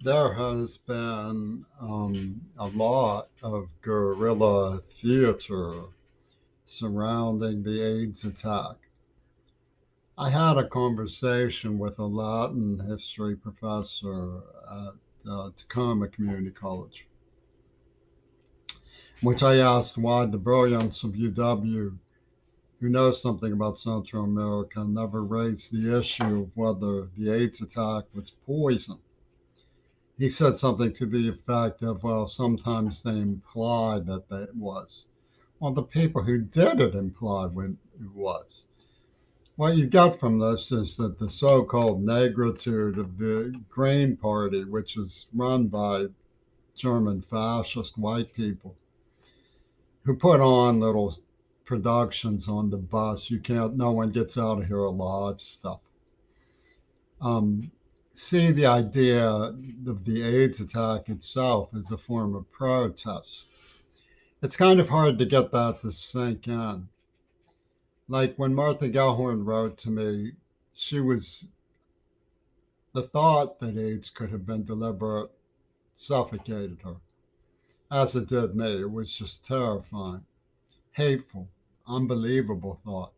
There has been a lot of guerrilla theater surrounding the AIDS attack. I had a conversation with a Latin history professor at Tacoma Community College, which I asked why the brilliance of UW, who knows something about Central America, never raised the issue of whether the AIDS attack was poison. He said something to the effect of, well, sometimes they imply that it was. Well, the people who did it implied it was. What you get from this is that the so called negritude of the Green Party, which is run by German fascist white people who put on little productions on the bus, no one gets out of here alive stuff. Um, See the idea of the AIDS attack itself as a form of protest. It's kind of hard to get that to sink in. Like when Martha Gellhorn wrote to me, she was the thought that AIDS could have been deliberate suffocated her, as it did me. It was just terrifying, hateful, unbelievable thought.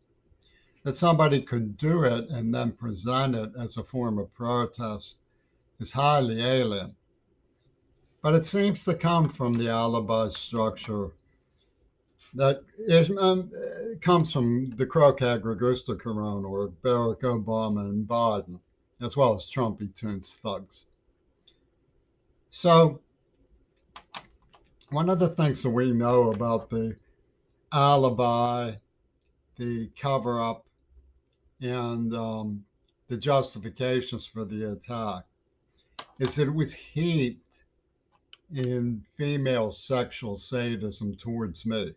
That somebody could do it and then present it as a form of protest is highly alien. But it seems to come from the alibi structure that comes from the Krokag Ragusta Corona or Barack Obama and Biden, as well as Trumpy Tunes thugs. So, one of the things that we know about the alibi, the cover up, and the justifications for the attack is that it was heaped in female sexual sadism towards me.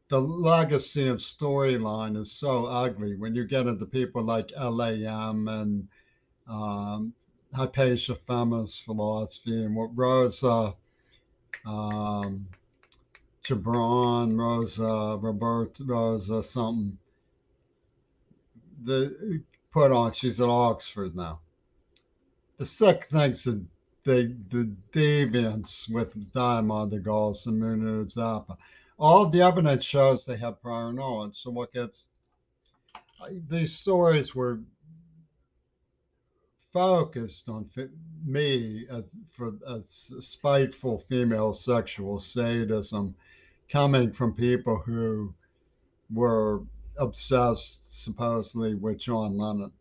The legacy and storyline is so ugly when you get into people like LAM and Hypatia feminist philosophy and what Rosa um, Gibran, Rosa Roberta, Rosa something the put on. She's at Oxford now. The sick thinks that the deviants with Diamond de Gaulle and Munu Zappa, all the evidence shows they have prior knowledge. So what gets these stories were focused on me as spiteful female sexual sadism coming from people who were obsessed supposedly with John Lennon.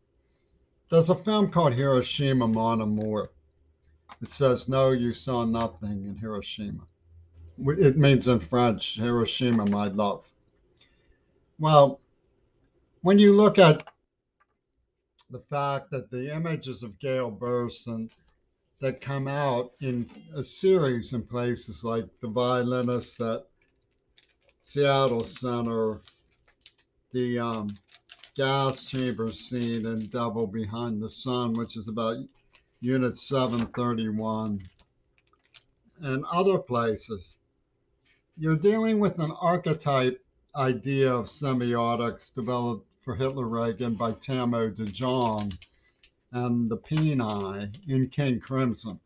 There's a film called Hiroshima Mon Amour. It says, no, you saw nothing in Hiroshima. It means in French, Hiroshima, my love. Well, when you look at the fact that the images of Gail Burstyn that come out in a series in places like the violinist at Seattle Center, the gas chamber scene in Devil Behind the Sun, which is about Unit 731, and other places. You're dealing with an archetype idea of semiotics developed for Hitler Reagan by Tamo de Jong and the Peni in King Crimson.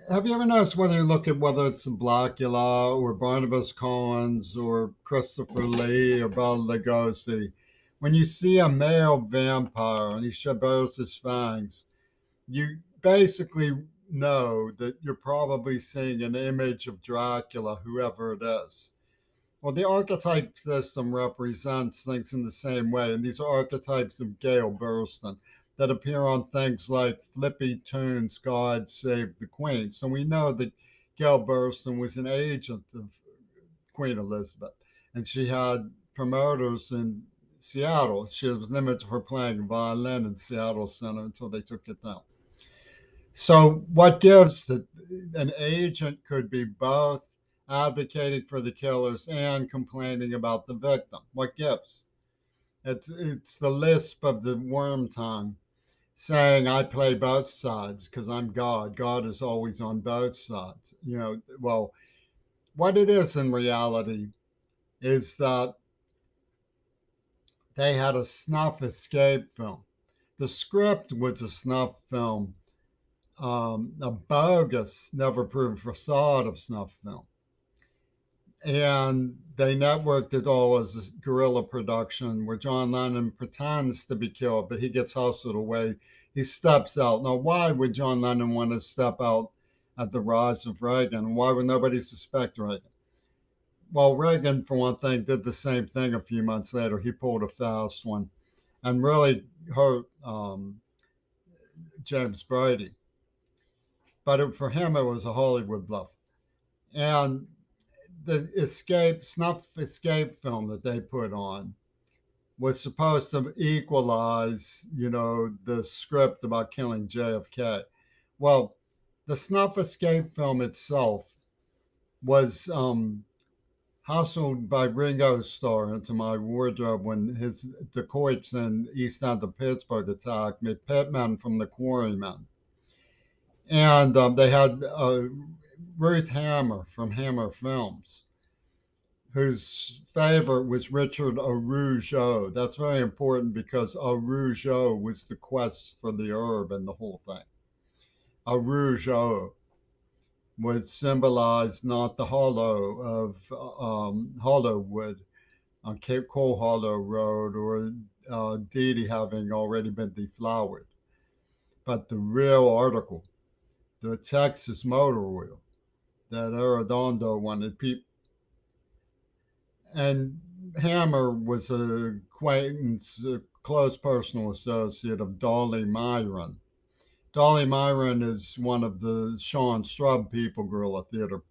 Have you ever noticed whether you look at whether it's Blackula or Barnabas Collins or Christopher Lee or Bela Lugosi, when you see a male vampire and he shows his fangs, you basically know that you're probably seeing an image of Dracula, whoever it is. Well, the archetype system represents things in the same way, and these are archetypes of Gail Burstyn that appear on things like Flippy Tunes, God Save the Queen. So we know that Gail Burstyn was an agent of Queen Elizabeth, and she had promoters in Seattle. She was an image of her playing violin in Seattle Center until they took it down. So, what gives that an agent could be both advocating for the killers and complaining about the victim? What gives? It's the lisp of the worm tongue saying, I play both sides because I'm God. God is always on both sides. Well, what it is in reality is that they had a snuff escape film. The script was a snuff film a bogus, never proven facade of snuff film. And they networked it all as a guerrilla production where John Lennon pretends to be killed, but he gets hustled away. He steps out. Now, why would John Lennon want to step out at the rise of Reagan? Why would nobody suspect Reagan? Well, Reagan, for one thing, did the same thing a few months later. He pulled a fast one and really hurt James Brady. But for him, it was a Hollywood bluff. And the snuff escape film that they put on was supposed to equalize, the script about killing JFK. Well, the snuff escape film itself was hustled by Ringo Starr into my wardrobe when his dacoits in East End of Pittsburgh attacked me, pitmen from the Quarrymen. And they had Ruth Hammer from Hammer Films, whose favorite was Richard Araujo. That's very important because Araujo was the quest for the herb and the whole thing. Araujo would symbolize not the hollow of hollow wood on Cape Coal Hollow Road or Dee Dee having already been deflowered, but the real article, the Texas motor oil that Arredondo wanted people. And Hammer was a acquaintance, a close personal associate of Dolly Myron. Dolly Myron is one of the Sean Strub people, guerrilla theater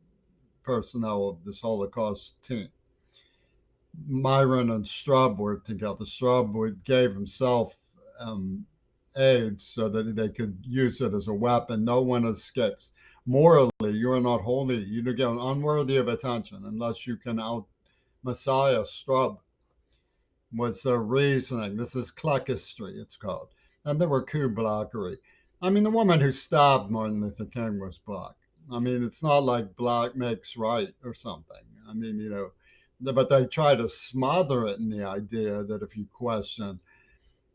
personnel of this Holocaust team. Myron and Strub worked together. Strub gave himself AIDS so that they could use it as a weapon. No one escapes. Morally, you are not holy. You are unworthy of attention unless you can out Messiah Strub was their reasoning. This is Kleckistry, it's called. And there were coup blackery. I mean, the woman who stabbed Martin Luther King was black. I mean, it's not like black makes right or something. I mean, but they try to smother it in the idea that if you question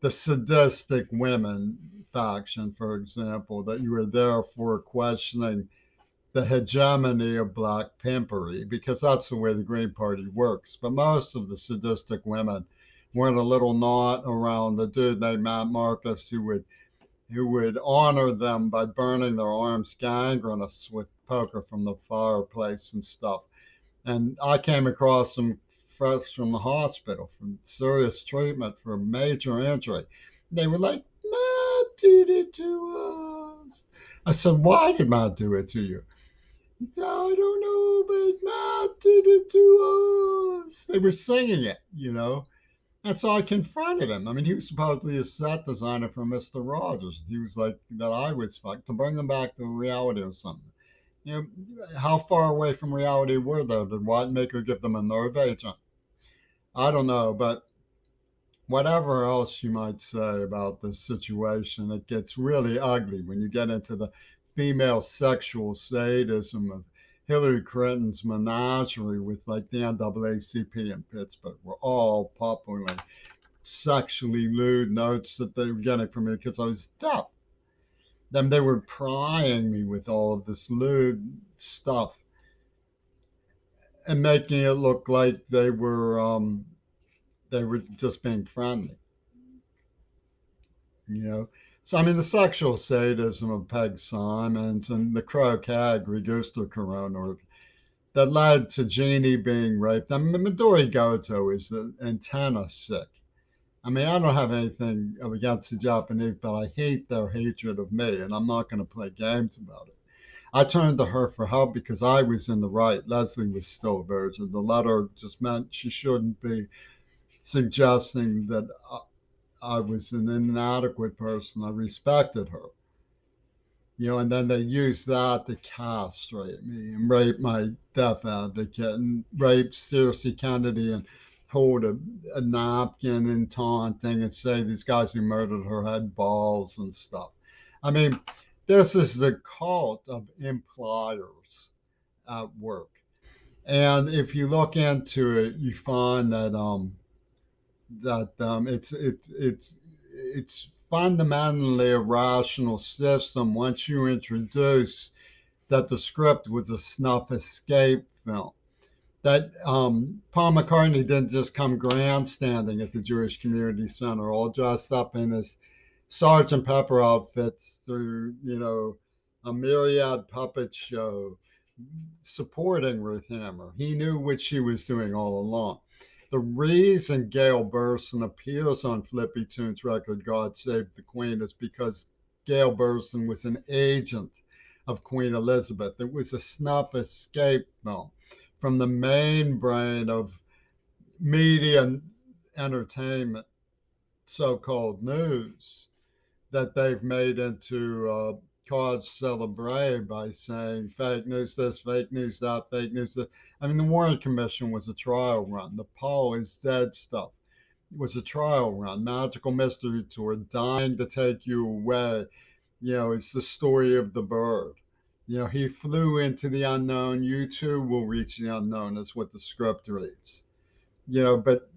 the sadistic women faction, for example, that you were there for questioning the hegemony of black pimpery, because that's the way the Green Party works. But most of the sadistic women were in a little knot around the dude named Matt Marcus who would honor them by burning their arms gangrenous with poker from the fireplace and stuff. And I came across them fresh from the hospital from serious treatment for a major injury. They were like, Matt did it to us. I said, why did Matt do it to you? I don't know, but Matt did it to us. They were singing it. And so I confronted him. I mean, he was supposedly a set designer for Mr. Rogers. He was like, that I was fucked to bring them back to reality or something. How far away from reality were they? Did Watmaker give them a nerve agent? I don't know, but whatever else you might say about this situation, it gets really ugly when you get into the female sexual sadism of Hillary Clinton's menagerie with like the NAACP in Pittsburgh. We're all popularly sexually lewd notes that they were getting from me because I was deaf. Then they were prying me with all of this lewd stuff and making it look like they were just being friendly. So, I mean, the sexual sadism of Peg Simons and the Crow-Cag Register Corona that led to Jeannie being raped. I mean, Midori Goto is an antenna sick. I mean, I don't have anything against the Japanese, but I hate their hatred of me, and I'm not going to play games about it. I turned to her for help because I was in the right. Leslie was still a virgin. The letter just meant she shouldn't be suggesting that I was an inadequate person. I respected her. And then they used that to castrate me and rape my deaf advocate and rape Circe Kennedy and hold a napkin and taunting and say these guys who murdered her had balls and stuff. I mean, this is the cult of impliers at work. And if you look into it, you find that it's fundamentally irrational system once you introduce that the script was a snuff escape film. That Paul McCartney didn't just come grandstanding at the Jewish Community Center, all dressed up in his Sergeant Pepper outfits through, a myriad puppet show supporting Ruth Hammer. He knew what she was doing all along. The reason Gail Burstyn appears on Flippy Tune's record, God Save the Queen, is because Gail Burstyn was an agent of Queen Elizabeth. It was a snuff escape film from the main brain of media and entertainment, so-called news, that they've made into cause celebre by saying fake news this, fake news that, fake news that. I mean, the Warren Commission was a trial run. The Paul is dead stuff was a trial run. Magical Mystery Tour, Dying to Take You Away. It's the story of the bird. He flew into the unknown. You too will reach the unknown, is what the script reads. But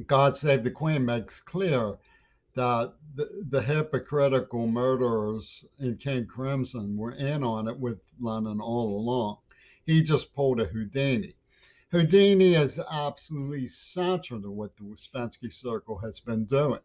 God Save the Queen makes clear that the hypocritical murderers in King Crimson were in on it with Lennon all along. He just pulled a Houdini. Houdini is absolutely central to what the Ouspensky Circle has been doing.